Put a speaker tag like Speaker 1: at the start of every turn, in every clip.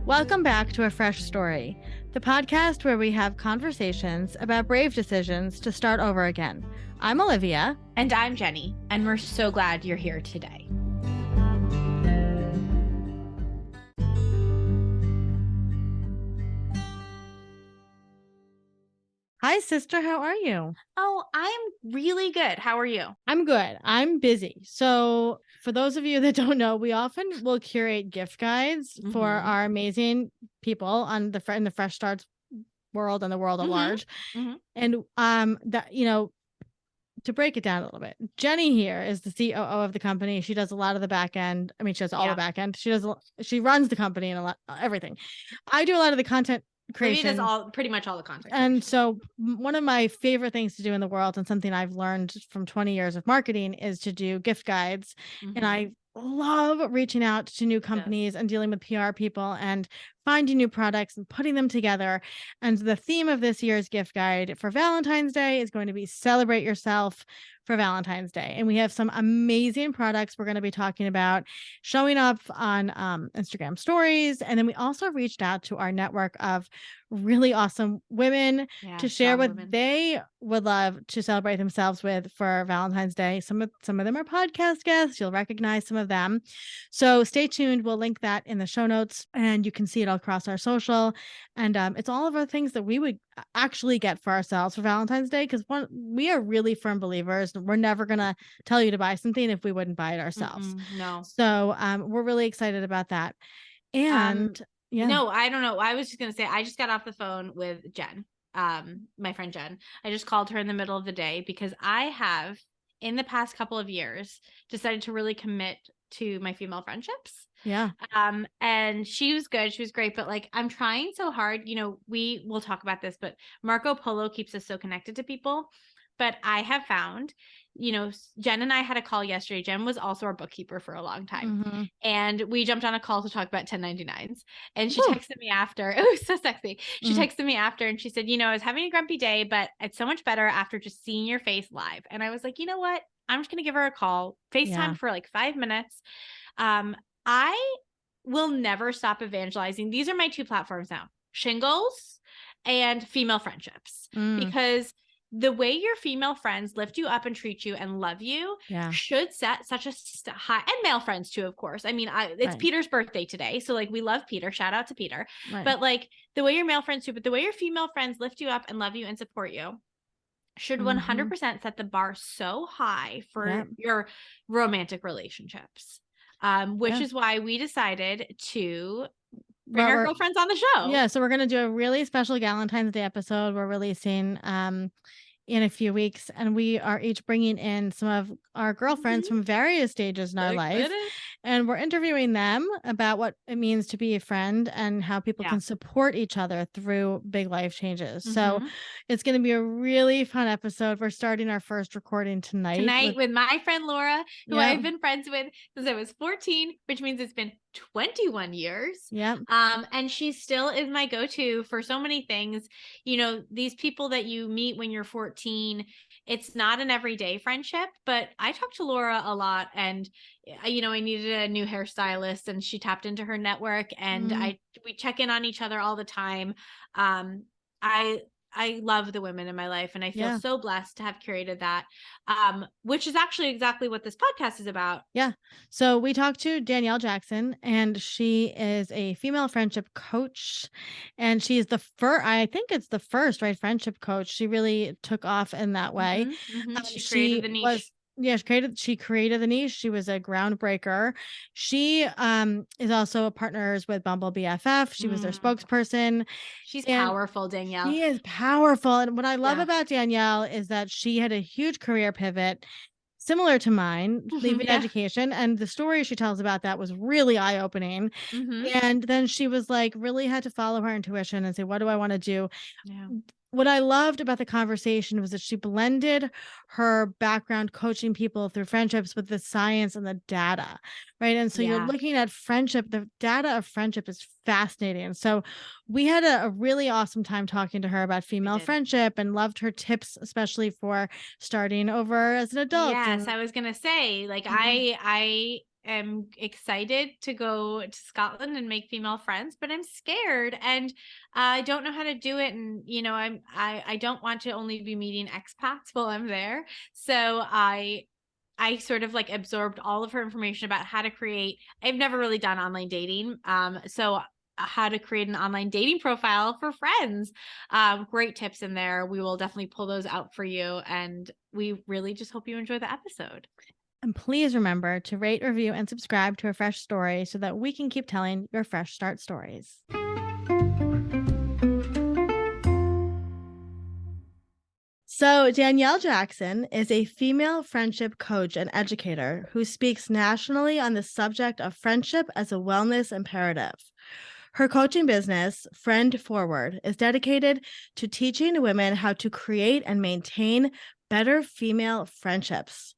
Speaker 1: Welcome back to A Fresh Story, the podcast where we have conversations about brave decisions to start over again. I'm Olivia.
Speaker 2: And I'm Jenny, and we're so glad you're here today.
Speaker 1: Hi, sister. How are you?
Speaker 2: Oh, I'm really good. How are you?
Speaker 1: I'm good. I'm busy. So for those of you that don't know, we often will curate gift guides for our amazing people in the Fresh Starts world and the world at large. And to break it down a little bit, Jenny here is the COO of the company. She does a lot of the back end. I mean, she does all the back end. She runs the company and everything. I do a lot of the content creation.
Speaker 2: Olivia does pretty much all the content
Speaker 1: creation. And
Speaker 2: creation.
Speaker 1: so one of my favorite things to do in the world, and something I've learned from 20 years of marketing, is to do gift guides. And I love reaching out to new companies and dealing with PR people and finding new products and putting them together. And the theme of this year's gift guide for Valentine's Day is going to be Celebrate Yourself for Valentine's Day. And we have some amazing products we're going to be talking about showing up on Instagram stories. And then we also reached out to our network of really awesome women to share what they would love to celebrate themselves with for Valentine's Day. Some of them are podcast guests. You'll recognize some of them. So stay tuned. We'll link that in the show notes and you can see it all across our social. And it's all of our things that we would actually get for ourselves for Valentine's Day, because we are really firm believers. We're never going to tell you to buy something if we wouldn't buy it ourselves.
Speaker 2: No.
Speaker 1: So we're really excited about that. And
Speaker 2: no, I don't know. I was just going to say, I just got off the phone with Jen, my friend Jen. I just called her in the middle of the day because I have, in the past couple of years, decided to really commit to my female friendships.
Speaker 1: Yeah.
Speaker 2: And she was good. She was great. But like, I'm trying so hard, we will talk about this, but Marco Polo keeps us so connected to people. But I have found, Jen and I had a call yesterday. Jen was also our bookkeeper for a long time. And we jumped on a call to talk about 1099s. And she texted me after. It was so sexy. She texted me after and she said, I was having a grumpy day, but it's so much better after just seeing your face live. And I was like, you know what? I'm just going to give her a call, FaceTime for like 5 minutes. I will never stop evangelizing. These are my two platforms now, Shingles and female friendships, because the way your female friends lift you up and treat you and love you should set such a high, and male friends too, of course. I mean, it's Peter's birthday today. So like, we love Peter, shout out to Peter, but like the way your male friends do, but the way your female friends lift you up and love you and support you should 100% set the bar so high for your romantic relationships. Which is why we decided to bring our girlfriends on the show.
Speaker 1: Yeah. So we're going to do a really special Valentine's Day episode. We're releasing in a few weeks, and we are each bringing in some of our girlfriends from various stages in our life, and we're interviewing them about what it means to be a friend and how people can support each other through big life changes. So it's going to be a really fun episode. We're starting our first recording tonight
Speaker 2: with my friend Laura, who I've been friends with since I was 14, which means it's been 21 years. And she still is my go-to for so many things. These people that you meet when you're 14, it's not an everyday friendship, but I talk to Laura a lot, and I needed a new hairstylist and she tapped into her network, and we check in on each other all the time. I love the women in my life, and I feel so blessed to have curated that, which is actually exactly what this podcast is about.
Speaker 1: Yeah. So we talked to Danielle Jackson, and she is a female friendship coach, and she's I think it's the first, friendship coach. She really took off in that way.
Speaker 2: She created the niche.
Speaker 1: She created the niche. She was a groundbreaker. She is also partners with Bumble BFF. She was their spokesperson.
Speaker 2: She's powerful, Danielle.
Speaker 1: She is powerful. And what I love about Danielle is that she had a huge career pivot similar to mine, leaving education. And the story she tells about that was really eye-opening. And then she was like, really had to follow her intuition and say, what do I want to do? What I loved about the conversation was that she blended her background coaching people through friendships with the science and the data, right? And so you're looking at friendship. The data of friendship is fascinating. So we had a really awesome time talking to her about female friendship, and loved her tips, especially for starting over as an adult.
Speaker 2: Yes, I was going to say, like, I am excited to go to Scotland and make female friends, but I'm scared and I don't know how to do it. And, you know, I don't want to only be meeting expats while I'm there. So I sort of like absorbed all of her information about how to create. I've never really done online dating. So how to create an online dating profile for friends. Great tips in there. We will definitely pull those out for you. And we really just hope you enjoy the episode.
Speaker 1: And please remember to rate, review, and subscribe to A Fresh Story so that we can keep telling your fresh start stories. So Danielle Jackson is a female friendship coach and educator who speaks nationally on the subject of friendship as a wellness imperative. Her coaching business, Friend Forward, is dedicated to teaching women how to create and maintain better female friendships.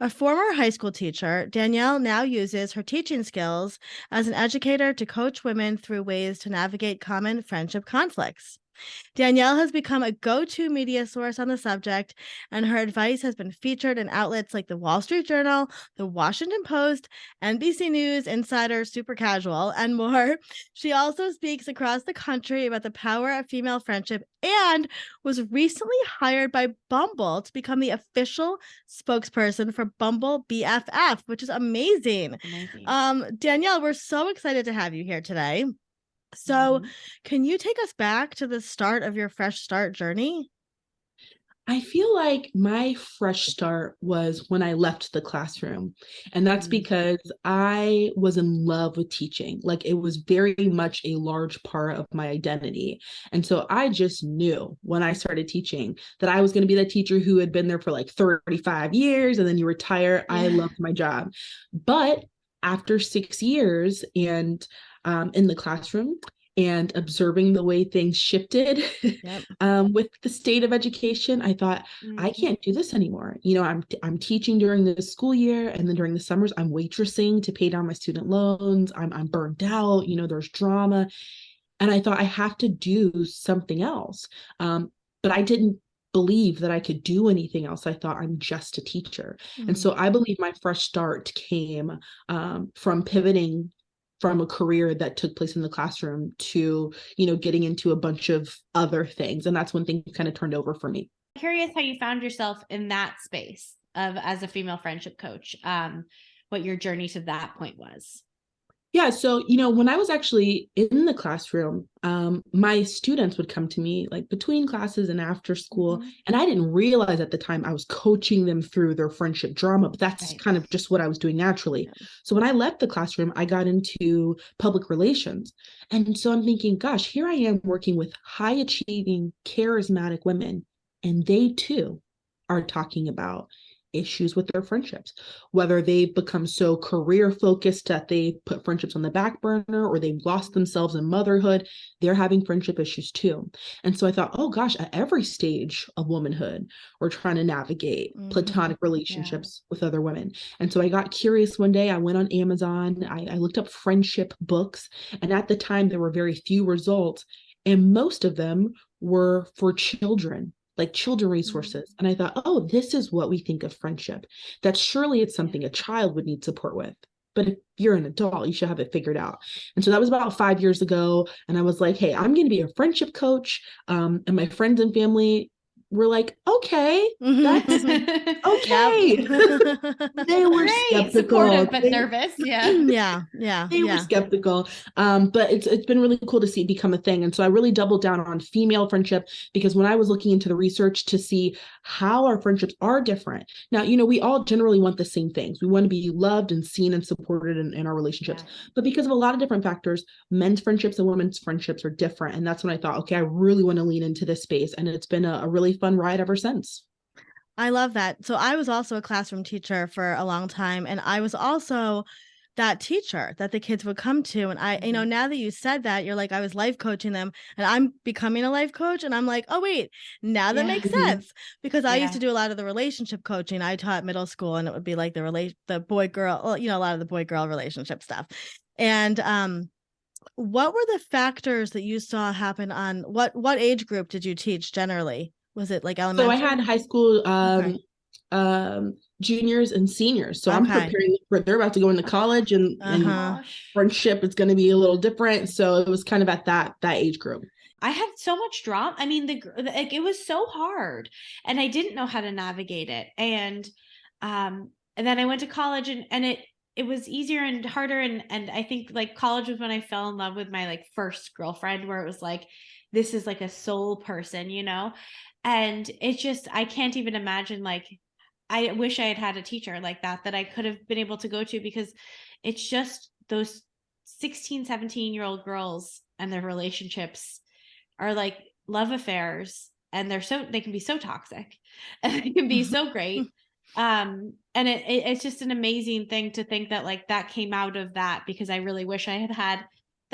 Speaker 1: A former high school teacher, Danielle now uses her teaching skills as an educator to coach women through ways to navigate common friendship conflicts. Danielle has become a go-to media source on the subject, and her advice has been featured in outlets like the Wall Street Journal, the Washington Post, NBC News, Insider, Super Casual, and more. She also speaks across the country about the power of female friendship and was recently hired by Bumble to become the official spokesperson for Bumble BFF, which is amazing. Danielle, we're so excited to have you here today. So, can you take us back to the start of your fresh start journey?
Speaker 3: I feel like my fresh start was when I left the classroom. And that's because I was in love with teaching. Like it was very much a large part of my identity. And so I just knew when I started teaching that I was going to be the teacher who had been there for like 35 years and then you retire. Yeah. I loved my job. But after 6 years and in the classroom and observing the way things shifted with the state of education, I thought, I can't do this anymore. You know, I'm teaching during the school year, and then during the summers, I'm waitressing to pay down my student loans. I'm burnt out. You know, there's drama. And I thought I have to do something else. But I didn't believe that I could do anything else. I thought I'm just a teacher. And so I believe my fresh start came from pivoting from a career that took place in the classroom to, you know, getting into a bunch of other things. And that's when things kind of turned over for me.
Speaker 2: I'm curious how you found yourself in that space of as a female friendship coach, what your journey to that point was.
Speaker 3: Yeah. So, you know, when I was actually in the classroom, my students would come to me like between classes and after school. And I didn't realize at the time I was coaching them through their friendship drama, but that's kind of just what I was doing naturally. So when I left the classroom, I got into public relations. And so I'm thinking, gosh, here I am working with high achieving, charismatic women, and they too are talking about issues with their friendships, whether they've become so career focused that they put friendships on the back burner or they've lost themselves in motherhood, they're having friendship issues too. And so I thought, oh gosh, at every stage of womanhood, we're trying to navigate platonic relationships with other women. And so I got curious one day. I went on Amazon, I looked up friendship books, and at the time there were very few results, and most of them were for children, like children resources. And I thought, oh, this is what we think of friendship. That surely it's something a child would need support with. But if you're an adult, you should have it figured out. And so that was about 5 years ago. And I was like, hey, I'm going to be a friendship coach. And my friends and family were like, okay, that's okay. They were skeptical,
Speaker 2: supportive, but nervous.
Speaker 3: They were skeptical. But it's been really cool to see it become a thing. And so I really doubled down on female friendship, because when I was looking into the research to see how our friendships are different. Now, you know, we all generally want the same things. We want to be loved and seen and supported in our relationships. But because of a lot of different factors, men's friendships and women's friendships are different. And that's when I thought, okay, I really want to lean into this space. And it's been a really fun ride ever since.
Speaker 1: I love that. So I was also a classroom teacher for a long time, and I was also that teacher that the kids would come to. And I, you know, now that you said that, you're like, I was life coaching them and I'm becoming a life coach. And I'm like, oh, wait, now that makes sense, because I used to do a lot of the relationship coaching. I taught middle school, and it would be like the boy girl, you know, a lot of the boy girl relationship stuff. And what were the factors that you saw happen on what age group did you teach generally? Was it like elementary?
Speaker 3: So I had high school juniors and seniors. So I'm
Speaker 1: Okay.
Speaker 3: preparing for, they're about to go into college, and
Speaker 2: Gosh.
Speaker 3: friendship is going to be a little different. So it was kind of at that age group.
Speaker 2: I had so much drama. I mean, like it was so hard, and I didn't know how to navigate it. And then I went to college, and it was easier and harder. And I think like college was when I fell in love with my like first girlfriend, where it was like, this is like a soul person, you know? And it's just, I can't even imagine, like, I wish I had had a teacher like that I could have been able to go to, because it's just those 16, 17-year-old girls and their relationships are like love affairs, and they can be so toxic and they can be so great. And it's just an amazing thing to think that like that came out of that, because I really wish I had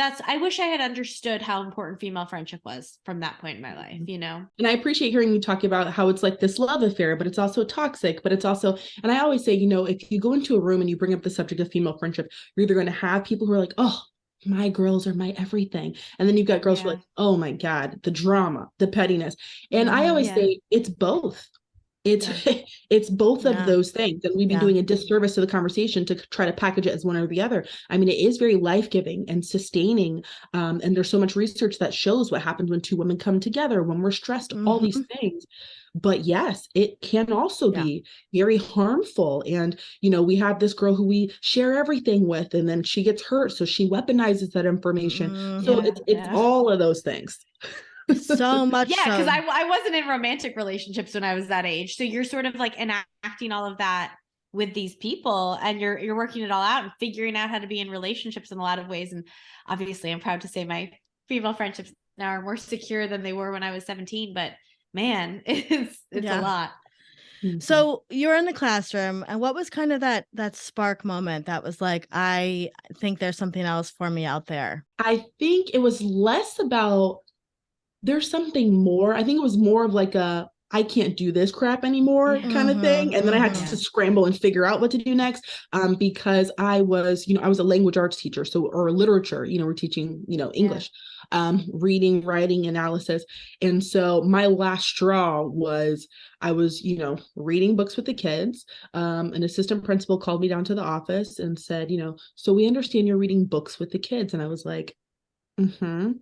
Speaker 2: I wish I had understood how important female friendship was from that point in my life, you know?
Speaker 3: And I appreciate hearing you talk about how it's like this love affair, but it's also toxic, but it's also, and I always say, you know, if you go into a room and you bring up the subject of female friendship, you're either going to have people who are like, oh, my girls are my everything. And then you've got girls who are like, oh my God, the drama, the pettiness. And I always say it's both. It's both of those things, and we'd be doing a disservice to the conversation to try to package it as one or the other. I mean, it is very life-giving and sustaining, and there's so much research that shows what happens when two women come together, when we're stressed, all these things. But yes, it can also be very harmful. And, you know, we have this girl who we share everything with, and then she gets hurt, so she weaponizes that information. So it's all of those things.
Speaker 1: So much.
Speaker 2: Because I wasn't in romantic relationships when I was that age. So you're sort of like enacting all of that with these people, and you're working it all out and figuring out how to be in relationships in a lot of ways. And obviously I'm proud to say my female friendships now are more secure than they were when I was 17, but man, it's a lot.
Speaker 1: So you're in the classroom, and what was kind of that spark moment that was like, I think there's something else for me out there?
Speaker 3: I think it was less about there's something more. I think it was more of like I can't do this crap anymore kind of thing. And then I had to scramble and figure out what to do next, because I was a language arts teacher, or literature, we're teaching, English, reading, writing, analysis. And so my last straw was I was, reading books with the kids. An assistant principal called me down to the office and said, so we understand you're reading books with the kids. And I was like,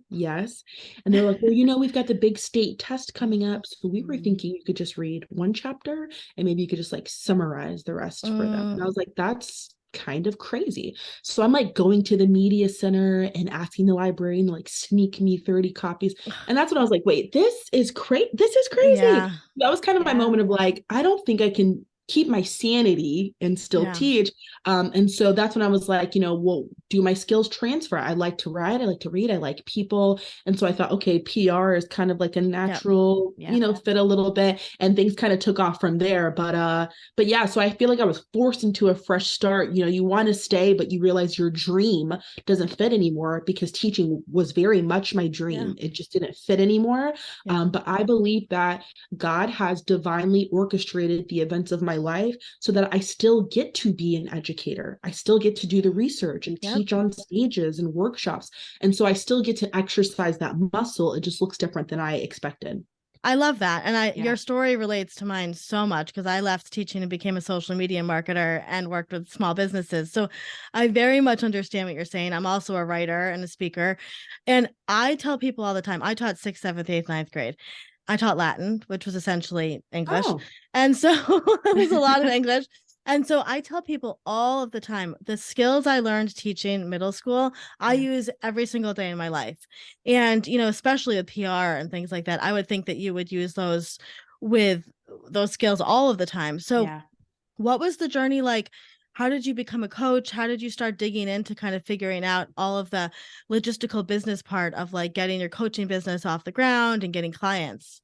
Speaker 3: yes. And they're like, well, we've got the big state test coming up. So we were thinking you could just read one chapter and maybe you could just like summarize the rest for them. And I was like, that's kind of crazy. So I'm like going to the media center and asking the librarian to like sneak me 30 copies. And that's when I was like, wait, this is crazy. Yeah. That was kind of my moment of like, I don't think I can keep my sanity and still teach. And so that's when I was like, well, do my skills transfer? I like to write, I like to read, I like people. And so I thought, okay, PR is kind of like a natural, fit a little bit, and things kind of took off from there. But yeah, so I feel like I was forced into a fresh start. You want to stay, but you realize your dream doesn't fit anymore, because teaching was very much my dream. It just didn't fit anymore. But I believe that God has divinely orchestrated the events of my life so that I still get to be an educator. I still get to do the research and teach on stages and workshops. And so I still get to exercise that muscle. It just looks different than I expected.
Speaker 1: I love that. And your story relates to mine so much, because I left teaching and became a social media marketer and worked with small businesses. So I very much understand what you're saying. I'm also a writer and a speaker. And I tell people all the time, I taught 6th, 7th, 8th, 9th grade. I taught Latin, which was essentially English. And so it was a lot of English. And so I tell people all of the time, the skills I learned teaching middle school, I use every single day in my life. And, especially with PR and things like that, I would think that you would use those skills all of the time. So what was the journey like? How did you become a coach? How did you start digging into kind of figuring out all of the logistical business part of like getting your coaching business off the ground and getting clients?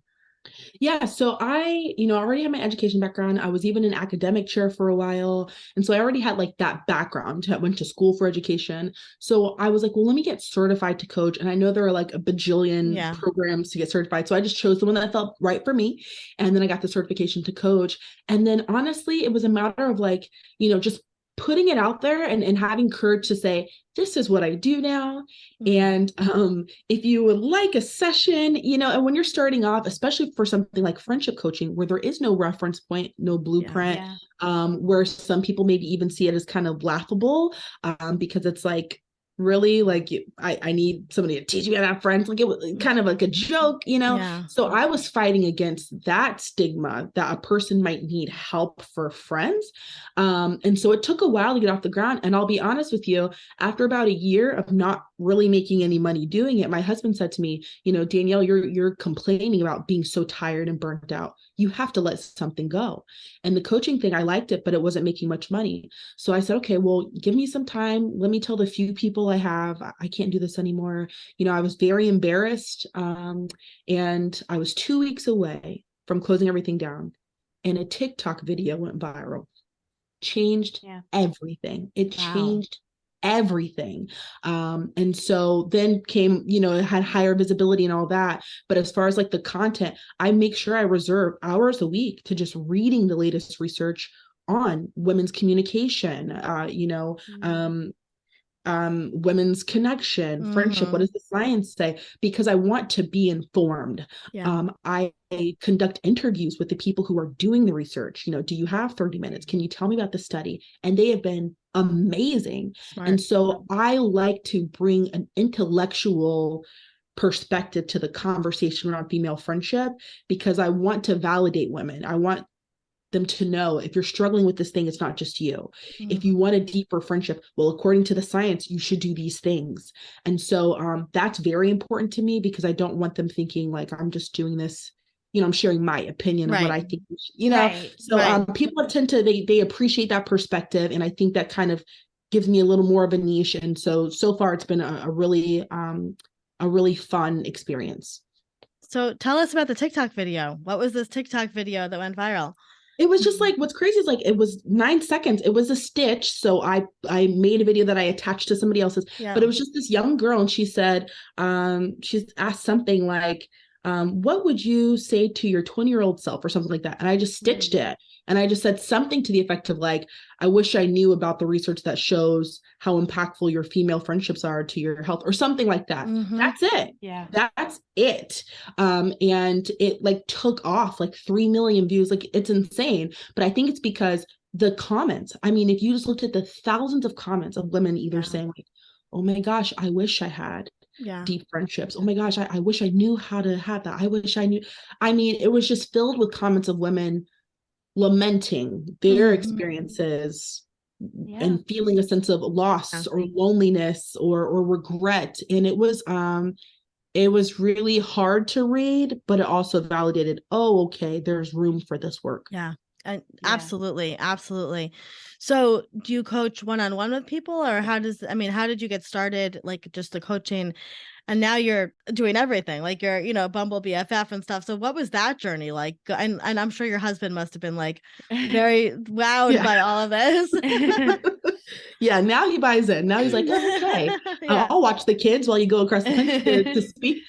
Speaker 3: Yeah, so I, already had my education background. I was even an academic chair for a while. And so I already had like that background. I went to school for education. So I was like, well, let me get certified to coach. And I know there are like a bajillion programs to get certified. So I just chose the one that felt right for me. And then I got the certification to coach. And then honestly, it was a matter of like, just putting it out there and having courage to say, this is what I do now. And if you would like a session, and when you're starting off, especially for something like friendship coaching, where there is no reference point, no blueprint, where some people maybe even see it as kind of laughable, because it's like, really, like, I need somebody to teach me how to have friends. Like, it was kind of like a joke, So I was fighting against that stigma that a person might need help for friends. And so it took a while to get off the ground. And I'll be honest with you, after about a year of not really making any money doing it, my husband said to me, Danielle, you're complaining about being so tired and burnt out. You have to let something go. And the coaching thing, I liked it, but it wasn't making much money. So I said, okay, well, give me some time. Let me tell the few people I have, I can't do this anymore. I was very embarrassed. And I was 2 weeks away from closing everything down. And a TikTok video went viral. Changed everything. It changed everything. And so then came, it had higher visibility and all that. But as far as like the content, I make sure I reserve hours a week to just reading the latest research on women's communication, women's connection, friendship. What does the science say? Because I want to be informed. I conduct interviews with the people who are doing the research. Do you have 30 minutes? Can you tell me about the study? And they have been amazing. Smart. And so I like to bring an intellectual perspective to the conversation around female friendship, because I want to validate women. I want them to know, if you're struggling with this thing, it's not just you. If you want a deeper friendship, well, according to the science, you should do these things. And so that's very important to me, because I don't want them thinking like I'm just doing this, I'm sharing my opinion of what I think, So people tend to, they appreciate that perspective. And I think that kind of gives me a little more of a niche. And so far it's been a really fun experience.
Speaker 1: So tell us about the TikTok video. What was this TikTok video that went viral?
Speaker 3: It was just like, what's crazy is like, it was 9 seconds. It was a stitch. So I made a video that I attached to somebody else's, but it was just this young girl. And she said, she's asked something like, what would you say to your 20-year-old self, or something like that? And I just stitched it. And I just said something to the effect of like, I wish I knew about the research that shows how impactful your female friendships are to your health, or something like that. That's it. Yeah. That's it. And it like took off like 3 million views. Like, it's insane. But I think it's because the comments, I mean, if you just looked at the thousands of comments of women either saying like, oh my gosh, I wish I had deep friendships. Oh my gosh, I wish I knew how to have that. I wish I knew. I mean, it was just filled with comments of women lamenting their experiences and feeling a sense of loss or loneliness or regret. And it was really hard to read, but it also validated, oh, okay, there's room for this work.
Speaker 1: Absolutely. So do you coach one-on-one with people, or how did you get started, like just the coaching, and now you're doing everything, like you're, Bumble BFF and stuff. So what was that journey like? And I'm sure your husband must have been like very wowed by all of this.
Speaker 3: Now he buys it. Now he's like, oh, okay, I'll watch the kids while you go across the country to speak.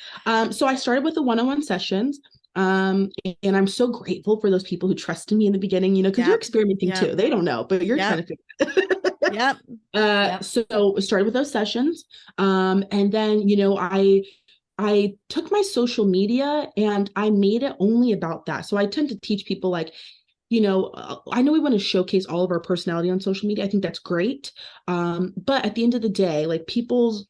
Speaker 3: So I started with the one-on-one sessions. And I'm so grateful for those people who trusted me in the beginning, because you're experimenting too. They don't know, but you're trying to figure it out. So I started with those sessions. And then, I took my social media and I made it only about that. So I tend to teach people like, I know we want to showcase all of our personality on social media. I think that's great. But at the end of the day, like, people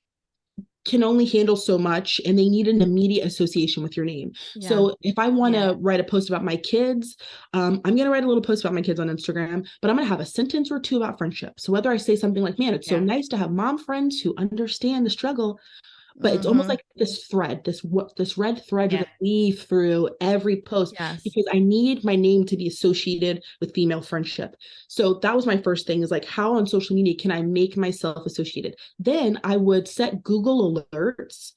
Speaker 3: can only handle so much, and they need an immediate association with your name. So if I want to write a post about my kids, I'm going to write a little post about my kids on Instagram, but I'm going to have a sentence or two about friendship. So whether I say something like, man, it's so nice to have mom friends who understand the struggle, but it's almost like this thread, this red thread that weave through every post, because I need my name to be associated with female friendship. So that was my first thing, is like, how on social media can I make myself associated? Then I would set Google alerts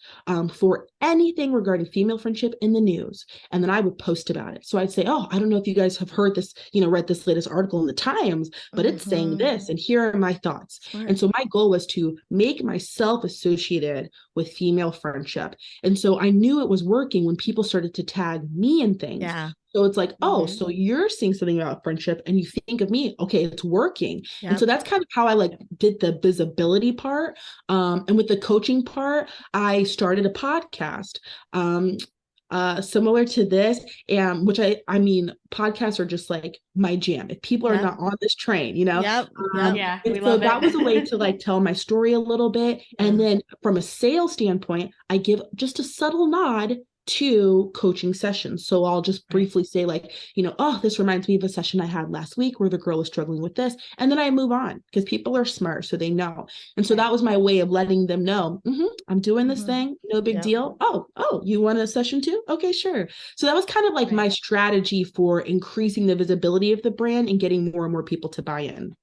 Speaker 3: for anything regarding female friendship in the news. And then I would post about it. So I'd say, oh, I don't know if you guys have heard this, read this latest article in the Times, but it's saying this, and here are my thoughts. And so my goal was to make myself associated with with female friendship. And so I knew it was working when people started to tag me in things.
Speaker 1: Yeah.
Speaker 3: So it's like, oh,
Speaker 2: Mhm.
Speaker 3: so you're seeing something about friendship and you think of me, okay, it's working.
Speaker 1: Yep.
Speaker 3: And so that's kind of how I like did the visibility part. And with the coaching part, I started a podcast. Similar to this, and which I mean, podcasts are just like my jam. If people are
Speaker 1: Yep.
Speaker 3: not on this train, you know.
Speaker 1: Yep.
Speaker 2: Yeah,
Speaker 3: And
Speaker 2: we
Speaker 3: so
Speaker 2: love
Speaker 3: that
Speaker 2: it.
Speaker 3: was a way to like tell my story a little bit. And then from a sales standpoint, I give just a subtle nod to coaching sessions. So I'll just briefly say like, you know, oh, this reminds me of a session I had last week where the girl was struggling with this. And then I move on because people are smart, so they know. And so that was my way of letting them know, I'm doing this thing, no big deal. Oh, you want a session too? Okay, sure. So that was kind of like my strategy for increasing the visibility of the brand and getting more and more people to buy in.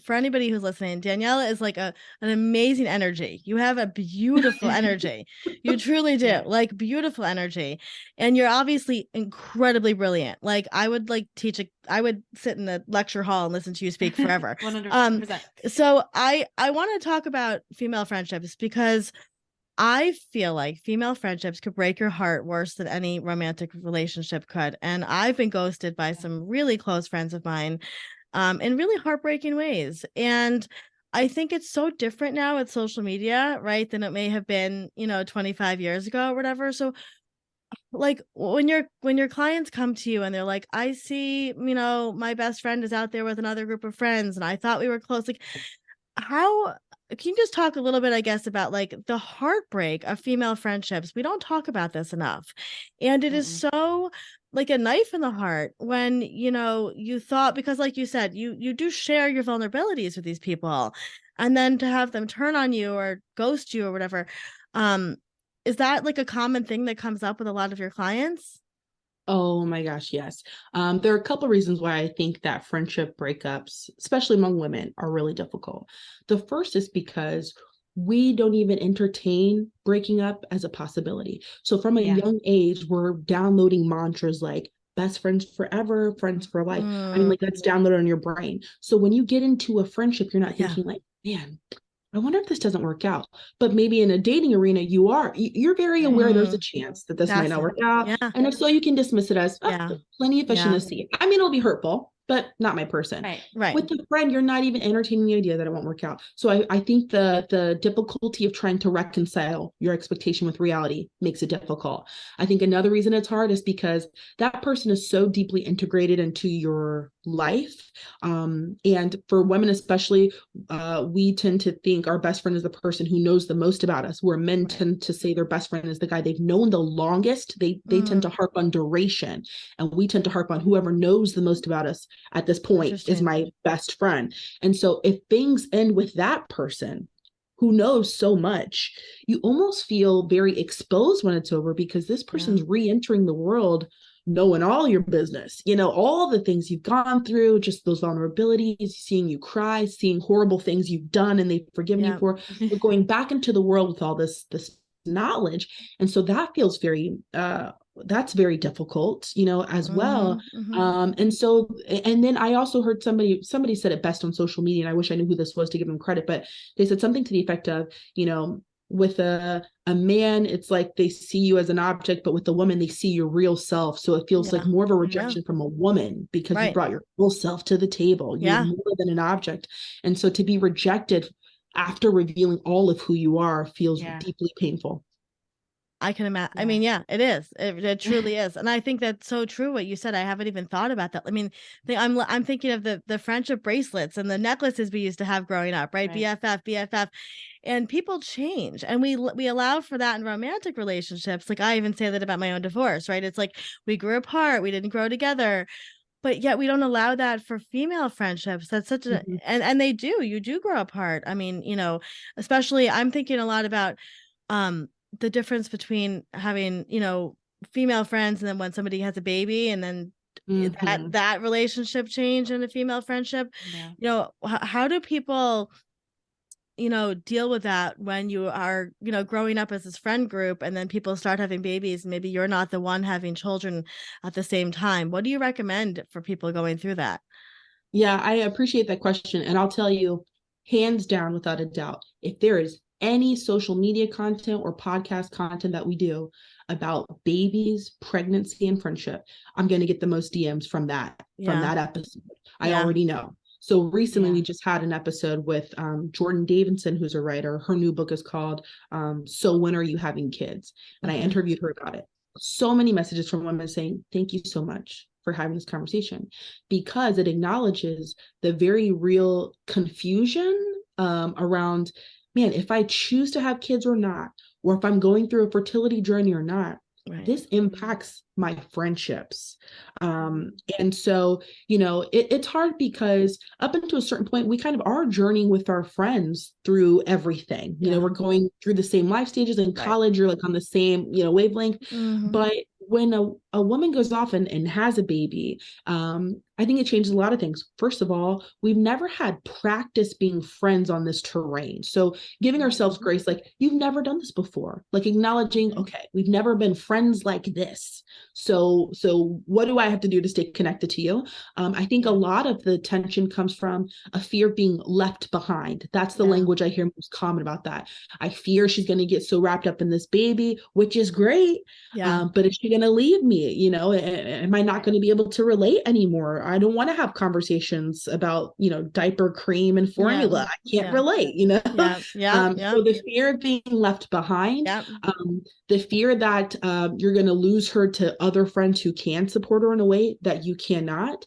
Speaker 1: For anybody who's listening, Danielle is like an amazing energy. You have a beautiful energy. You truly do. Like beautiful energy. And you're obviously incredibly brilliant. Like I would I would sit in the lecture hall and listen to you speak forever.
Speaker 2: 100%.
Speaker 1: So I want to talk about female friendships because I feel like female friendships could break your heart worse than any romantic relationship could. And I've been ghosted by some really close friends of mine in really heartbreaking ways. And I think it's so different now with social media, right, than it may have been, 25 years ago or whatever. So like when your clients come to you and they're like, I see, my best friend is out there with another group of friends and I thought we were close. Like how can you just talk a little bit, I guess, about like the heartbreak of female friendships? We don't talk about this enough. And it is so like a knife in the heart when, you thought, because like you said, you do share your vulnerabilities with these people. And then to have them turn on you or ghost you or whatever. Is that like a common thing that comes up with a lot of your clients?
Speaker 3: Oh my gosh, yes. There are a couple of reasons why I think that friendship breakups, especially among women, are really difficult. The first is because we don't even entertain breaking up as a possibility. So from a young age, we're downloading mantras like best friends forever, friends for life. I mean, like that's downloaded on your brain. So when you get into a friendship, you're not thinking like, man, I wonder if this doesn't work out. But maybe in a dating arena, you're very aware there's a chance that this might not work out.
Speaker 1: Yeah.
Speaker 3: And if so, you can dismiss it as plenty of fish in
Speaker 1: Yeah.
Speaker 3: the sea. I mean, it'll be hurtful, but not my person.
Speaker 1: Right.
Speaker 3: With a friend, you're not even entertaining the idea that it won't work out. So I think the difficulty of trying to reconcile your expectation with reality makes it difficult. I think another reason it's hard is because that person is so deeply integrated into your life. And for women especially, we tend to think our best friend is the person who knows the most about us, where men tend to say their best friend is the guy they've known the longest. They tend to harp on duration, and we tend to harp on whoever knows the most about us at this point is my best friend. And so if things end with that person who knows so much, you almost feel very exposed when it's over because this person's re-entering the world knowing all your business, all the things you've gone through, just those vulnerabilities, seeing you cry, seeing horrible things you've done and they've forgiven you for, but going back into the world with all this knowledge. And so that feels very that's very difficult, as well. And so, and then I also heard somebody said it best on social media, and I wish I knew who this was to give them credit, but they said something to the effect of, with a man, it's like they see you as an object, but with a woman, they see your real self. So it feels like more of a rejection from a woman because you brought your full self to the table. You're more than an object. And so to be rejected after revealing all of who you are feels deeply painful.
Speaker 1: I can imagine. I mean, it is. It truly is. And I think that's so true what you said. I haven't even thought about that. I mean, I'm thinking of the friendship bracelets and the necklaces we used to have growing up, right? BFF. And people change. And we allow for that in romantic relationships. Like I even say that about my own divorce, right? It's like we grew apart, we didn't grow together. But yet we don't allow that for female friendships. That's such a and they do. You do grow apart. I mean, especially I'm thinking a lot about the difference between having, female friends and then when somebody has a baby and then that relationship change in a female friendship. How do people, deal with that when you are, growing up as this friend group and then people start having babies and maybe you're not the one having children at the same time? What do you recommend for people going through that?
Speaker 3: Yeah, I appreciate that question. And I'll tell you, hands down, without a doubt, if there is any social media content or podcast content that we do about babies, pregnancy, and friendship, I'm going to get the most DMs from that episode. I already know. So recently we just had an episode with Jordan Davidson, who's a writer. Her new book is called So When Are You Having Kids? And I interviewed her about it. So many messages from women saying, thank you so much for having this conversation, because it acknowledges the very real confusion around, man, if I choose to have kids or not, or if I'm going through a fertility journey or not, this impacts my friendships. And so, you know, it's hard because up until a certain point, we kind of are journeying with our friends through everything. You know, we're going through the same life stages in college, you're like on the same, you know, wavelength. But when a woman goes off and has a baby, I think it changes a lot of things. First of all, we've never had practice being friends on this terrain. So giving ourselves grace, like, you've never done this before, like acknowledging, okay, we've never been friends like this. So what do I have to do to stay connected to you? I think a lot of the tension comes from a fear of being left behind. That's the language I hear most common about that. I fear she's going to get so wrapped up in this baby, which is great. But is she going to leave me? You know, am I not going to be able to relate anymore? I don't want to have conversations about, you know, diaper cream and formula. I can't relate, you know? So the fear of being left behind, the fear that you're going to lose her to other friends who can support her in a way that you cannot.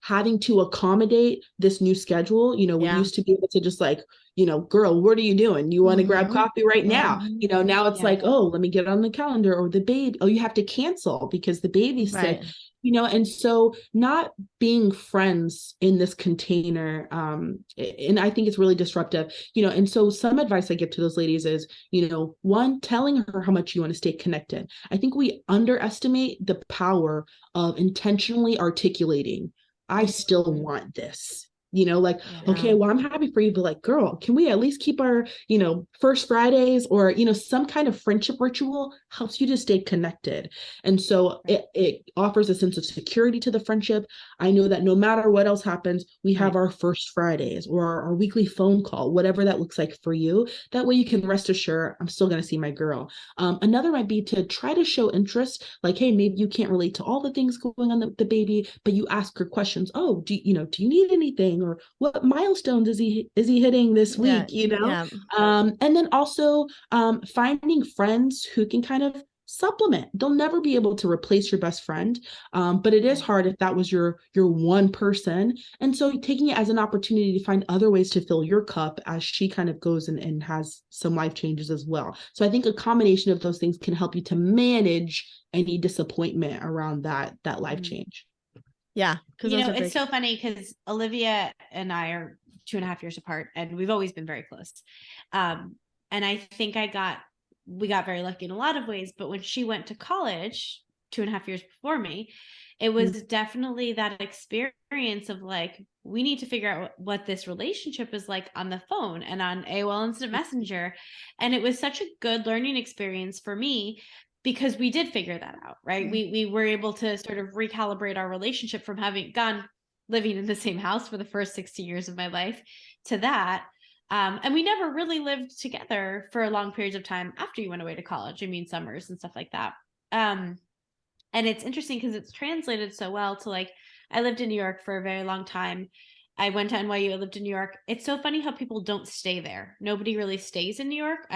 Speaker 3: Having to accommodate this new schedule. You know, we used to be able to just like, you know, girl, what are you doing? You want to grab coffee right now? You know, now it's like, oh, let me get on the calendar, or the baby, oh, you have to cancel because the baby's sick. You know, and so not being friends in this container, and I think it's really disruptive, you know, and so some advice I give to those ladies is, you know, one, telling her how much you want to stay connected. I think we underestimate the power of intentionally articulating, I still want this. You know, like, okay, well, I'm happy for you, but like, girl, can we at least keep our, you know, first Fridays, or, you know, some kind of friendship ritual helps you to stay connected. And so it offers a sense of security to the friendship. I know that no matter what else happens, we have our first Fridays or our weekly phone call, whatever that looks like for you. That way you can rest assured, I'm still going to see my girl. Another might be to try to show interest, like, hey, maybe you can't relate to all the things going on with the baby, but you ask her questions. Oh, do you need anything? Or what milestones is he hitting this week, you know? And then also finding friends who can kind of supplement. They'll never be able to replace your best friend, but it is hard if that was your one person. And so taking it as an opportunity to find other ways to fill your cup as she kind of goes and has some life changes as well. So I think a combination of those things can help you to manage any disappointment around that life change.
Speaker 1: Yeah.
Speaker 2: You know, it's so funny because Olivia and I are 2.5 years apart, and we've always been very close. And I think we got very lucky in a lot of ways, but when she went to college 2.5 years before me, it was definitely that experience of like, we need to figure out what this relationship is like on the phone and on AOL Instant Messenger. And it was such a good learning experience for me, because we did figure that out, right? We were able to sort of recalibrate our relationship from having living in the same house for the first 60 years of my life to that. And we never really lived together for long periods of time after you went away to college. I mean, summers and stuff like that. And it's interesting because it's translated so well to, like, I lived in New York for a very long time. I went to NYU, I lived in New York. It's so funny how people don't stay there. Nobody really stays in New York,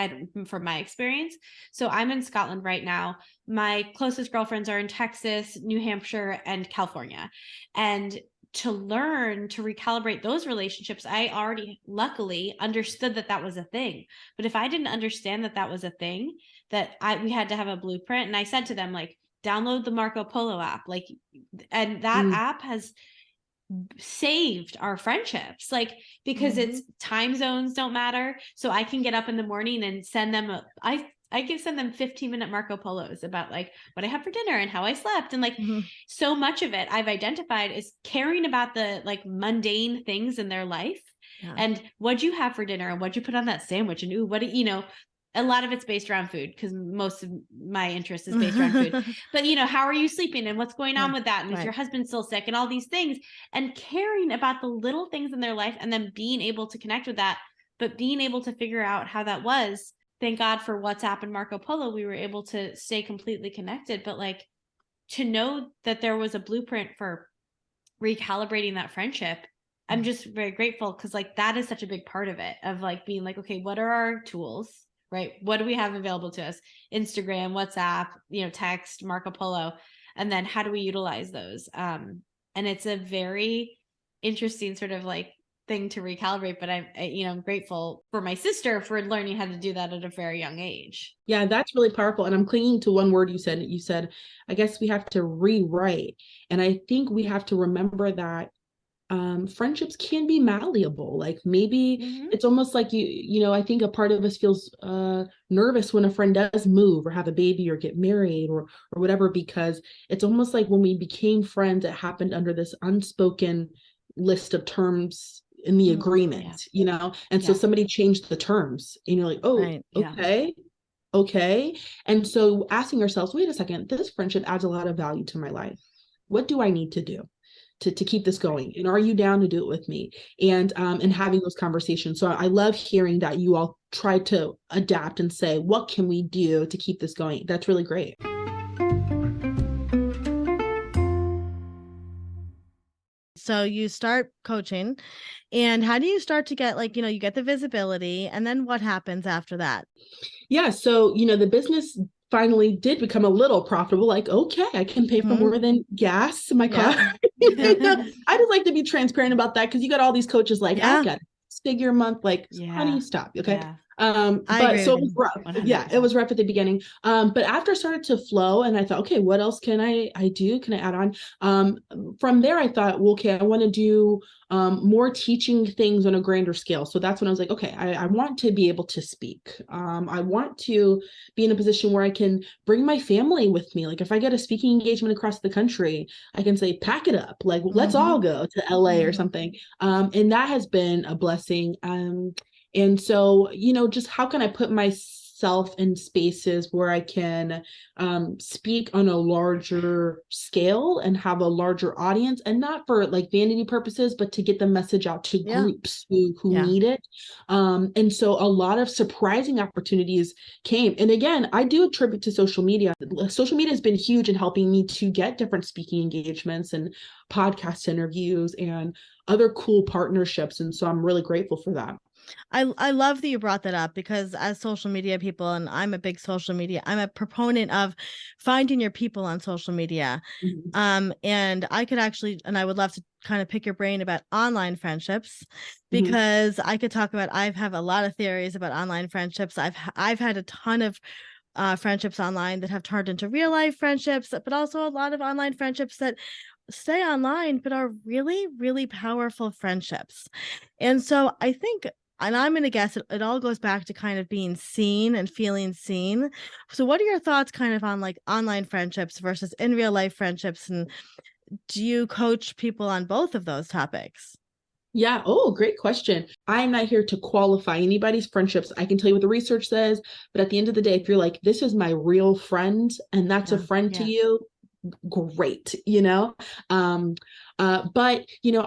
Speaker 2: from my experience. So I'm in Scotland right now. My closest girlfriends are in Texas, New Hampshire, and California. And to learn to recalibrate those relationships, I already luckily understood that was a thing. But if I didn't understand that was a thing, we had to have a blueprint. And I said to them, like, download the Marco Polo app. Like, and that app has saved our friendships, like, because it's time zones don't matter. So I can get up in the morning and send them I can send them 15-minute Marco Polos about like what I had for dinner and how I slept. And like so much of it I've identified is caring about the like mundane things in their life. And what'd you have for dinner and what'd you put on that sandwich, and a lot of it's based around food because most of my interest is based around food. But, how are you sleeping and what's going on with that? And is your husband still sick and all these things, and caring about the little things in their life and then being able to connect with that but being able to figure out how that was, thank God for WhatsApp and Marco Polo, we were able to stay completely connected. But like, to know that there was a blueprint for recalibrating that friendship, I'm just very grateful, because like that is such a big part of it, of like being like, okay, what are our tools, right? What do we have available to us? Instagram, WhatsApp, text, Marco Polo, and then how do we utilize those? And it's a very interesting sort of like thing to recalibrate, but I'm grateful for my sister for learning how to do that at a very young age.
Speaker 3: Yeah, that's really powerful. And I'm clinging to one word you said. You said, I guess we have to rewrite. And I think we have to remember that friendships can be malleable. Like maybe it's almost like I think a part of us feels nervous when a friend does move or have a baby or get married or whatever, because it's almost like when we became friends, it happened under this unspoken list of terms in the agreement, and so somebody changed the terms and you're like, oh, right. Okay. And so asking ourselves, wait a second, this friendship adds a lot of value to my life. What do I need to do to keep this going? And are you down to do it with me? And having those conversations. So I love hearing that you all try to adapt and say, what can we do to keep this going? That's really great.
Speaker 1: So you start coaching, and how do you start to get you get the visibility, and then what happens after that?
Speaker 3: Yeah. So, the business finally did become a little profitable. Like, okay, I can pay for more than gas in my car. I just like to be transparent about that, because you got all these coaches like, I've got a figure month, like, honey, stop. Okay. But so it was rough. 100%. Yeah, it was rough at the beginning. But after it started to flow and I thought, okay, what else can I do? Can I add on? From there, I thought, well, okay, I want to do more teaching things on a grander scale. So that's when I was like, okay, I want to be able to speak. I want to be in a position where I can bring my family with me. Like if I get a speaking engagement across the country, I can say, pack it up. Like, let's all go to LA or something. And that has been a blessing. And so, just how can I put myself in spaces where I can speak on a larger scale and have a larger audience, and not for like vanity purposes, but to get the message out to groups who need it. And so a lot of surprising opportunities came. And again, I do attribute to social media. Social media has been huge in helping me to get different speaking engagements and podcast interviews and other cool partnerships. And so I'm really grateful for that.
Speaker 1: I love that you brought that up, because as social media people, and I'm a proponent of finding your people on social media. And I could actually, and I would love to kind of pick your brain about online friendships, because I could talk about, I have a lot of theories about online friendships. I've had a ton of friendships online that have turned into real life friendships, but also a lot of online friendships that stay online but are really, really powerful friendships. And so I think, and I'm going to guess it all goes back to kind of being seen and feeling seen. So what are your thoughts kind of on like online friendships versus in real life friendships? And do you coach people on both of those topics?
Speaker 3: Yeah. Oh, great question. I'm not here to qualify anybody's friendships. I can tell you what the research says, but at the end of the day, if you're like, this is my real friend and that's a friend to you, great, but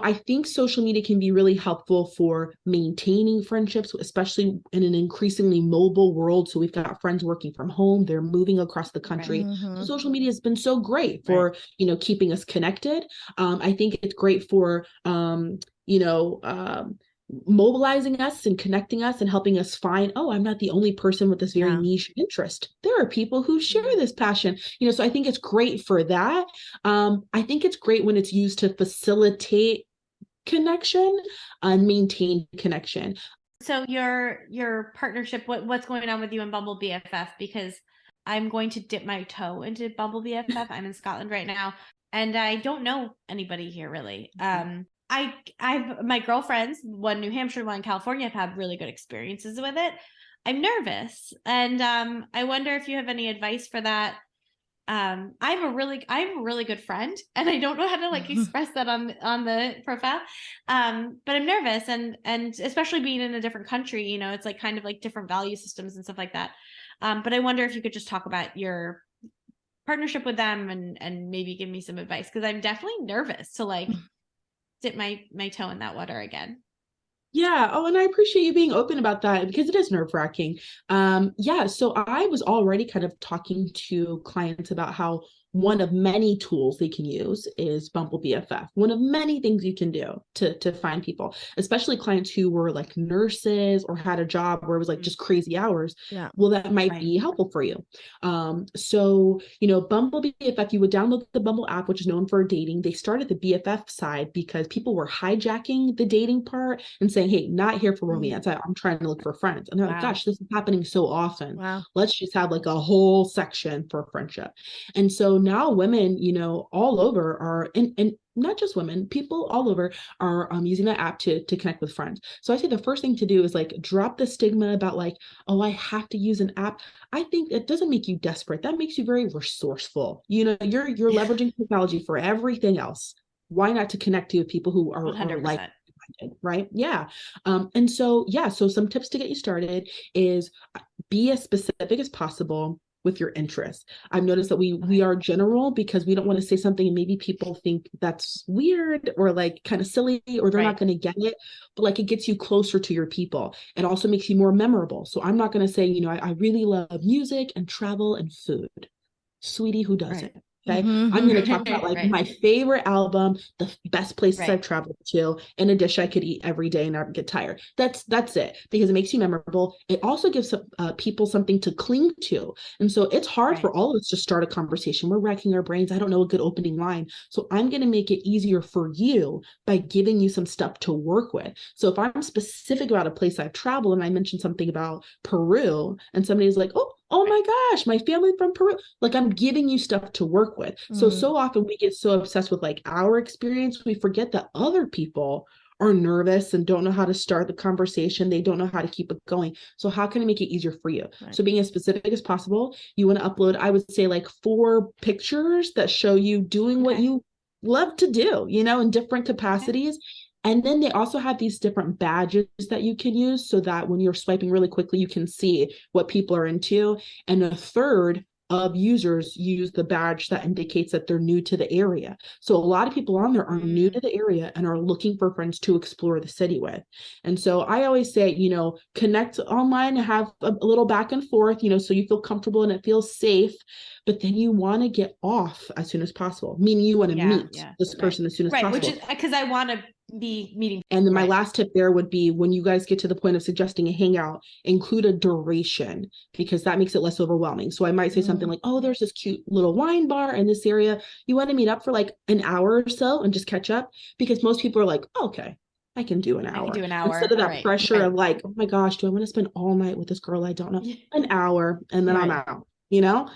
Speaker 3: I think social media can be really helpful for maintaining friendships, especially in an increasingly mobile world. So we've got friends working from home, they're moving across the country. So social media has been so great for keeping us connected. I think it's great for mobilizing us and connecting us and helping us find, oh, I'm not the only person with this very niche interest. There are people who share this passion, so I think it's great for that. I think it's great when it's used to facilitate connection and maintain connection.
Speaker 2: So your partnership, what's going on with you and Bumble BFF? Because I'm going to dip my toe into Bumble BFF. I'm in Scotland right now, and I don't know anybody here really. I've my girlfriends, one in New Hampshire, one in California, have had really good experiences with it. I'm nervous, and I wonder if you have any advice for that. I'm a really good friend, and I don't know how to like express that on the profile. But I'm nervous, and especially being in a different country, it's like kind of like different value systems and stuff like that. But I wonder if you could just talk about your partnership with them and maybe give me some advice, because I'm definitely nervous to like dip my toe in that water again.
Speaker 3: Yeah. Oh, and I appreciate you being open about that because it is nerve-wracking. Yeah. So I was already kind of talking to clients about how one of many tools they can use is Bumble BFF. One of many things you can do to find people, especially clients who were like nurses or had a job where it was like just crazy hours.
Speaker 1: Yeah.
Speaker 3: Well, that might be helpful for you. So, Bumble BFF, you would download the Bumble app, which is known for dating. They started the BFF side because people were hijacking the dating part and saying, hey, not here for romance. I'm trying to look for friends. And they're like, gosh, this is happening so often.
Speaker 1: Wow.
Speaker 3: Let's just have like a whole section for friendship. And so now women, all over are, and not just women, people all over are using that app to connect with friends. So I say the first thing to do is like drop the stigma about like, oh, I have to use an app. I think it doesn't make you desperate. That makes you very resourceful. You're leveraging technology for everything else. Why not to connect to people who are like, right? Yeah. And so some tips to get you started is be as specific as possible with your interests. I've noticed that we are general because we don't want to say something and maybe people think that's weird or like kind of silly or they're not going to get it, but like it gets you closer to your people. It also makes you more memorable. So I'm not going to say, I really love music and travel and food. Sweetie, who doesn't? Okay. I'm going to talk about like my favorite album, the best places I've traveled to, and a dish I could eat every day and not get tired. That's it because it makes you memorable. It also gives people something to cling to. And so it's hard for all of us to start a conversation. We're racking our brains. I don't know a good opening line. So I'm going to make it easier for you by giving you some stuff to work with. So if I'm specific about a place I've traveled and I mentioned something about Peru and somebody's like, oh my gosh, my family from Peru. Like I'm giving you stuff to work with. So often we get so obsessed with like our experience, we forget that other people are nervous and don't know how to start the conversation. They don't know how to keep it going. So how can I make it easier for you? So being as specific as possible, you want to upload, I would say like 4 pictures that show you doing what you love to do, in different capacities. And then they also have these different badges that you can use so that when you're swiping really quickly, you can see what people are into. And a third of users use the badge that indicates that they're new to the area. So a lot of people on there are new to the area and are looking for friends to explore the city with. And so I always say, connect online, have a little back and forth, so you feel comfortable and it feels safe. But then you want to get off as soon as possible, meaning you want to meet this person as soon as possible.
Speaker 2: Which is because I want to be meeting.
Speaker 3: And then my last tip there would be when you guys get to the point of suggesting a hangout, include a duration because that makes it less overwhelming. So I might say something like, oh, there's this cute little wine bar in this area. You want to meet up for like an hour or so and just catch up because most people are like, oh, okay, I can do an hour. Instead of that pressure of like, oh my gosh, do I want to spend all night with this girl I don't know? An hour and then I'm out,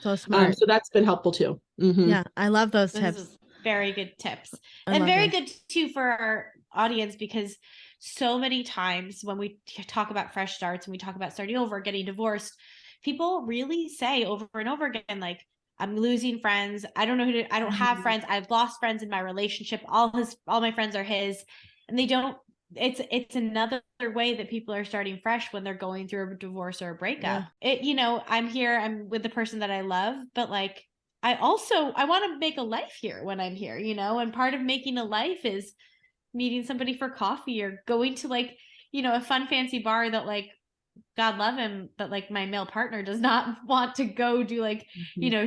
Speaker 1: So smart.
Speaker 3: So that's been helpful too.
Speaker 1: Yeah, I love those tips.
Speaker 2: Very good tips. And very good too for our audience because so many times when we talk about fresh starts and we talk about starting over, getting divorced, people really say over and over again, like, I'm losing friends. I don't know I don't have friends. I've lost friends in my relationship. All my friends are his. And they don't, it's another way that people are starting fresh when they're going through a divorce or a breakup. I'm with the person that I love, but like, I want to make a life here when I'm here, and part of making a life is meeting somebody for coffee or going to like, a fun fancy bar that like, God love him, but like my male partner does not want to go do like,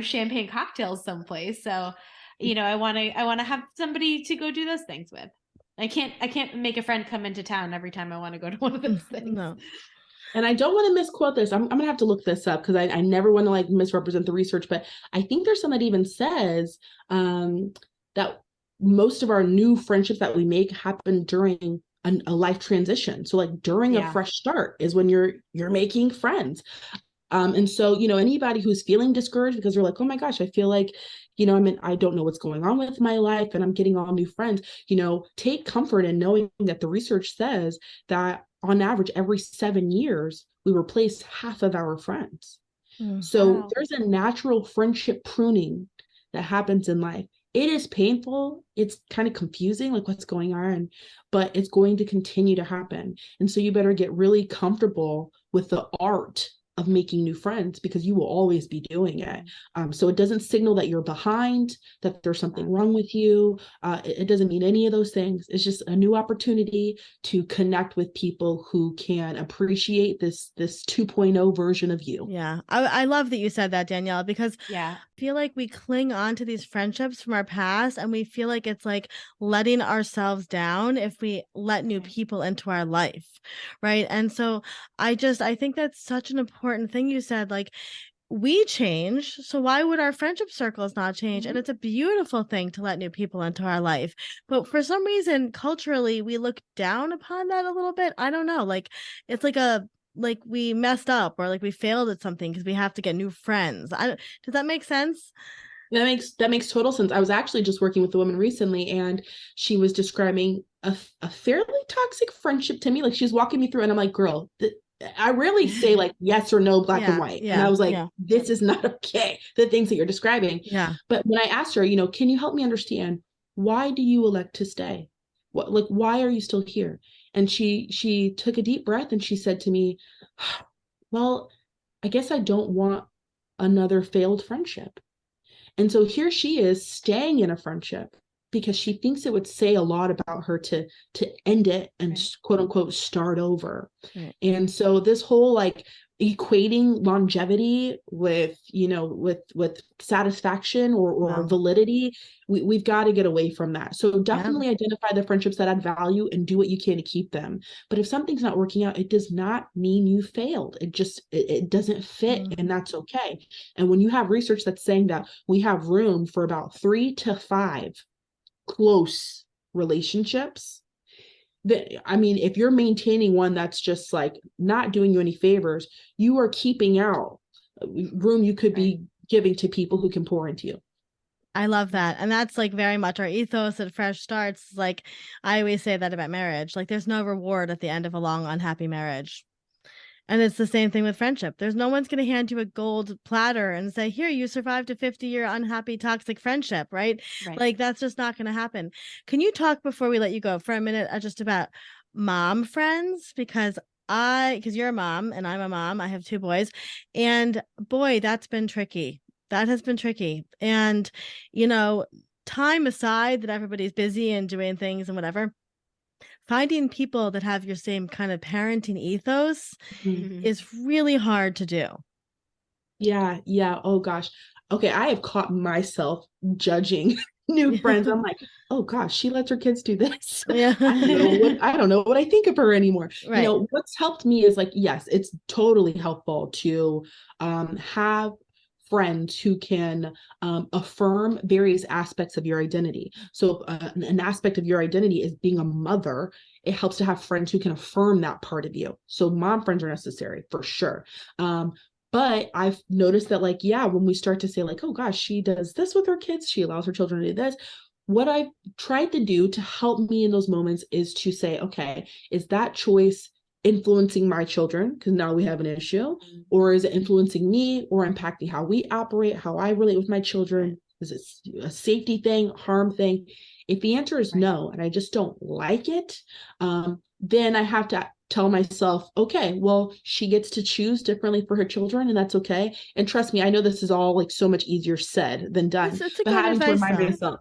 Speaker 2: champagne cocktails someplace. So, I want to have somebody to go do those things with. I can't make a friend come into town every time I want to go to one of those things.
Speaker 1: No.
Speaker 3: And I don't want to misquote this. I'm going to have to look this up because I never want to like misrepresent the research, but I think there's some that even says that most of our new friendships that we make happen during a life transition. So like during a fresh start is when you're making friends. And so, anybody who's feeling discouraged because they're like, oh my gosh, I feel like, I don't know what's going on with my life and I'm getting all new friends, take comfort in knowing that the research says that on average, every 7 years, we replace half of our friends. So there's a natural friendship pruning that happens in life. It is painful. It's kind of confusing, like what's going on, but it's going to continue to happen. And so you better get really comfortable with the art of making new friends because you will always be doing it. So it doesn't signal that you're behind, that there's something wrong with you. It doesn't mean any of those things. It's just a new opportunity to connect with people who can appreciate this 2.0 version of you.
Speaker 1: Yeah. I love that you said that, Danielle, because
Speaker 2: Yeah.
Speaker 1: I feel like we cling on to these friendships from our past, and we feel like it's like letting ourselves down if we let new people into our life. Right. And so I think that's such an important thing you said. Like, we change, so why would our friendship circles not change? And it's a beautiful thing to let new people into our life. But for some reason, culturally, we look down upon that a little bit. I don't know. Like, it's like we messed up, or like we failed at something because we have to get new friends. Does that make sense?
Speaker 3: That makes total sense. I was actually just working with a woman recently, and she was describing a fairly toxic friendship to me. Like, she was walking me through, and I'm like, girl, I rarely say like yes or no, black and white. And I was like, this is not okay, the things that you're describing.
Speaker 1: Yeah.
Speaker 3: But when I asked her, can you help me understand, why do you elect to stay? Why are you still here? And she took a deep breath and she said to me, well, I guess I don't want another failed friendship. And so here she is staying in a friendship because she thinks it would say a lot about her to end it and quote unquote start over.
Speaker 1: Right.
Speaker 3: And so this whole like equating longevity with with satisfaction or validity, we've got to get away from that. So definitely identify the friendships that add value and do what you can to keep them. But if something's not working out, it does not mean you failed. It doesn't fit, and that's okay. And when you have research that's saying that we have room for about 3 to 5 close relationships, if you're maintaining one that's just like not doing you any favors, you are keeping out room you could be giving to people who can pour into you.
Speaker 1: I love that. And that's like very much our ethos at Fresh Starts. Like, I always say that about marriage. Like, there's no reward at the end of a long, unhappy marriage. And it's the same thing with friendship. There's no one's going to hand you a gold platter and say, here, you survived a 50-year unhappy, toxic friendship, right? Like, that's just not going to happen. Can you talk before we let you go for a minute just about mom friends? Because you're a mom and I'm a mom. I have 2 boys. And boy, that's been tricky. That has been tricky. And, time aside that everybody's busy and doing things and whatever, finding people that have your same kind of parenting ethos is really hard to do.
Speaker 3: Yeah. Oh gosh. Okay. I have caught myself judging new friends. I'm like, oh gosh, she lets her kids do this.
Speaker 1: Yeah.
Speaker 3: I don't know what I think of her anymore.
Speaker 1: Right.
Speaker 3: What's helped me is like, yes, it's totally helpful to have friends who can affirm various aspects of your identity. So an aspect of your identity is being a mother. It helps to have friends who can affirm that part of you. So mom friends are necessary for sure. But I've noticed that when we start to say like, oh gosh, she does this with her kids, she allows her children to do this. What I've tried to do to help me in those moments is to say, okay, is that choice influencing my children? Because now we have an issue. Or is it influencing me or impacting how we operate, how I relate with my children? Is it a safety thing, harm thing? If the answer is no, and I just don't like it, then I have to tell myself, okay, well, she gets to choose differently for her children, and that's okay. And trust me, I know this is all like so much easier said than done.
Speaker 1: It's a
Speaker 3: but having to remind
Speaker 1: though.
Speaker 3: myself,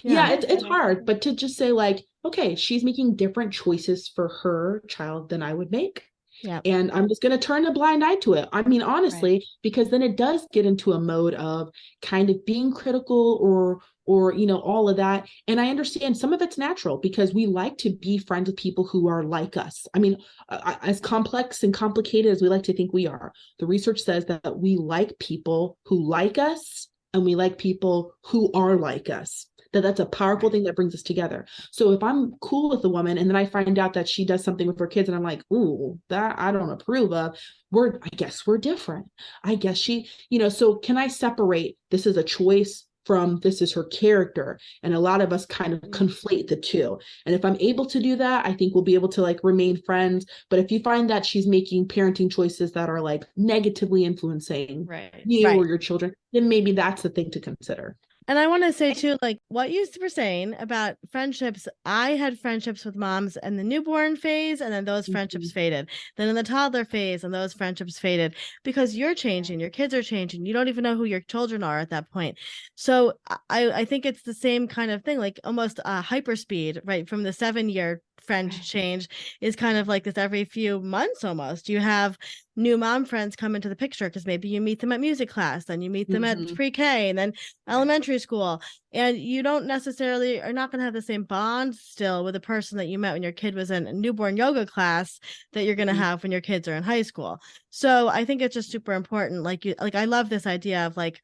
Speaker 3: it's hard, but to just say like, okay, she's making different choices for her child than I would make.
Speaker 1: Yeah.
Speaker 3: And I'm just going to turn a blind eye to it. I mean, honestly, because then it does get into a mode of kind of being critical or all of that. And I understand some of it's natural because we like to be friends with people who are like us. I mean, as complex and complicated as we like to think we are, the research says that we like people who like us and we like people who are like us. That's a powerful thing that brings us together. So if I'm cool with a woman and then I find out that she does something with her kids and I'm like, ooh, that I don't approve of, I guess we're different. I guess she, so can I separate this is a choice from this is her character? And a lot of us kind of conflate the two. And if I'm able to do that, I think we'll be able to like remain friends. But if you find that she's making parenting choices that are like negatively influencing you or your children, then maybe that's the thing to consider.
Speaker 1: And I want to say too, like what you were saying about friendships, I had friendships with moms in the newborn phase, and then those friendships faded. Then in the toddler phase, and those friendships faded because you're changing, your kids are changing. You don't even know who your children are at that point. So I think it's the same kind of thing, like almost hyperspeed, right? From the 7-year friend change is kind of like this every few months almost. You have new mom friends come into the picture because maybe you meet them at music class, then you meet them at pre-K, and then elementary school, and you don't necessarily are not going to have the same bond still with a person that you met when your kid was in a newborn yoga class that you're going to have when your kids are in high school. So I think it's just super important. Like I love this idea of like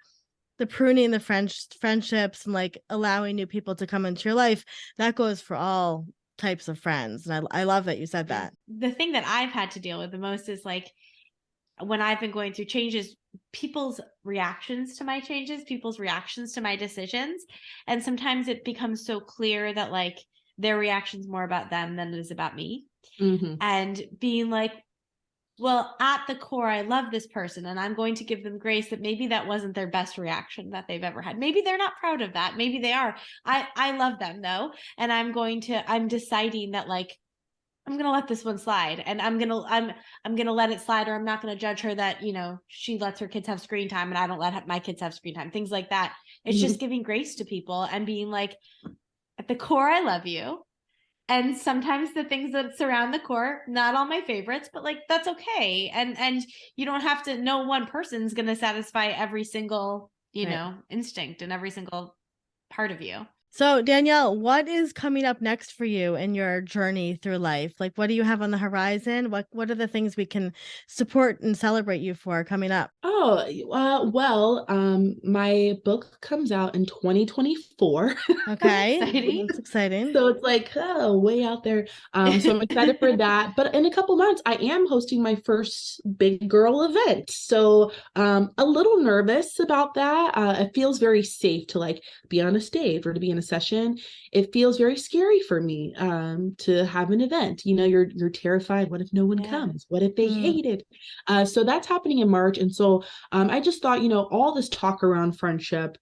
Speaker 1: the pruning the friendships and like allowing new people to come into your life. That goes for all types of friends, and I love that you said that.
Speaker 2: The thing that I've had to deal with the most is like when I've been going through changes, people's reactions to my changes, people's reactions to my decisions. And sometimes it becomes so clear that like their reaction's more about them than it is about me. And being like, well, at the core, I love this person and I'm going to give them grace that maybe that wasn't their best reaction that they've ever had. Maybe they're not proud of that. Maybe they are. I love them though. And I'm deciding that like, I'm going to let this one slide, and I'm going to let it slide, or I'm not going to judge her that, you know, she lets her kids have screen time and I don't let my kids have screen time, things like that. It's just giving grace to people and being like, at the core, I love you. And sometimes the things that surround the core, not all my favorites, but like, that's okay. And you don't have to, no one person's going to satisfy every single, you know, instinct and every single part of you.
Speaker 1: So Danielle, what is coming up next for you in your journey through life? Like, what do you have on the horizon? What are the things we can support and celebrate you for coming up?
Speaker 3: My book comes out in 2024.
Speaker 1: Okay.
Speaker 2: Exciting.
Speaker 1: That's exciting.
Speaker 3: So it's like, oh, way out there. So I'm excited for that. But in a couple months, I am hosting my first big girl event. So a little nervous about that. It feels very safe to like be on a stage or to be in a session. It feels very scary for me to have an event. You know, you're terrified. What if no one comes? What if they hate it? So that's happening in March. And so I just thought, you know, all this talk around friendship,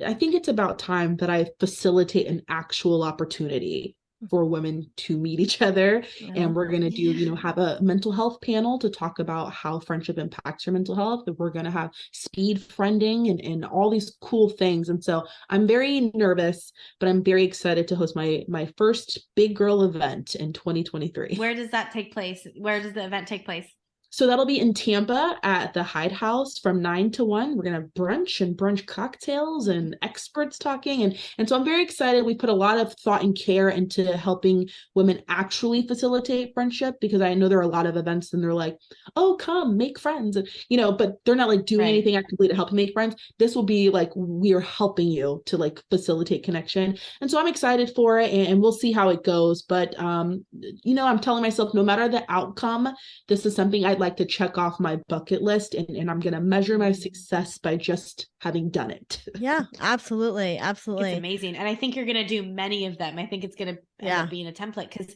Speaker 3: I think it's about time that I facilitate an actual opportunity for women to meet each other. And we're going to do, you know, have a mental health panel to talk about how friendship impacts your mental health. We're going to have speed friending and all these cool things. And so I'm very nervous, but I'm very excited to host my first big girl event in 2023.
Speaker 2: Where does that take place? Where does the event take place?
Speaker 3: So that'll be in Tampa at the Hyde House from 9 to 1. We're going to have brunch cocktails and experts talking. And so I'm very excited. We put a lot of thought and care into helping women actually facilitate friendship, because I know there are a lot of events and they're like, oh, come make friends, you know, but they're not like doing anything actively to help you make friends. This will be like, we are helping you to like facilitate connection. And so I'm excited for it, and we'll see how it goes. But, you know, I'm telling myself, no matter the outcome, this is something I'd like to check off my bucket list, and I'm going to measure my success by just having done it.
Speaker 1: Yeah, absolutely. Absolutely.
Speaker 2: It's amazing. And I think you're going to do many of them. I think it's going to end up being a template, because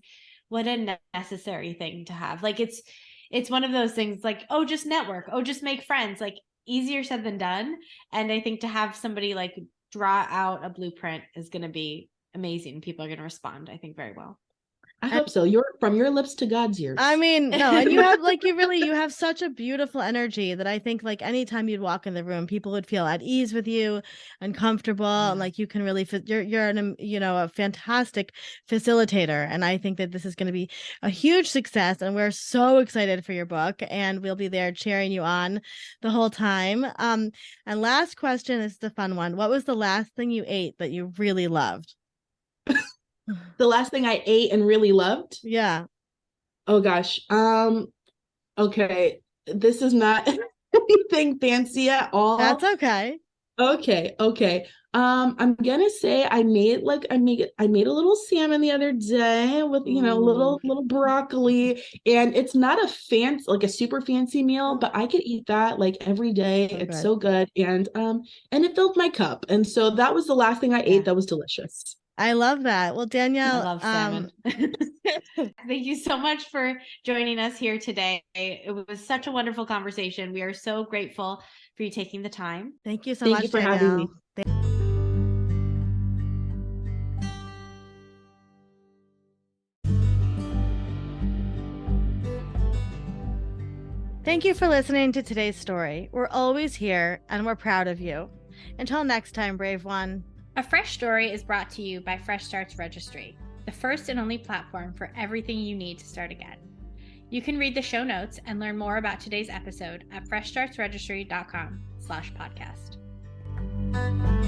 Speaker 2: what a necessary thing to have. Like it's one of those things like, oh, just network. Oh, just make friends. Like easier said than done. And I think to have somebody like draw out a blueprint is going to be amazing. People are going to respond, I think, very well.
Speaker 3: I hope so. You're from your lips to God's ears.
Speaker 1: I mean, no, and you have like, you have such a beautiful energy that I think like anytime you'd walk in the room, people would feel at ease with you and comfortable. And like, you can really you're an, you know, a fantastic facilitator. And I think that this is going to be a huge success. And we're so excited for your book, and we'll be there cheering you on the whole time. And last question, this is the fun one. What was the last thing you ate that you really loved?
Speaker 3: The last thing I ate and really loved?
Speaker 1: Yeah.
Speaker 3: Oh gosh. Okay. This is not anything fancy at all.
Speaker 1: That's okay.
Speaker 3: Okay. I'm gonna say I made a little salmon the other day with, you know, little broccoli, and it's not a fancy, like a super fancy meal, but I could eat that like every day. It's so good. And it filled my cup. And so that was the last thing I ate that was delicious.
Speaker 1: I love that. Well, Danielle,
Speaker 2: I love salmon. Thank you so much for joining us here today. It was such a wonderful conversation. We are so grateful for you taking the time.
Speaker 1: Thank you so much,
Speaker 3: Thank you for having me.
Speaker 1: Thank you for listening to today's story. We're always here and we're proud of you. Until next time, brave one.
Speaker 2: A Fresh Story is brought to you by Fresh Starts Registry, the first and only platform for everything you need to start again. You can read the show notes and learn more about today's episode at freshstartsregistry.com/podcast.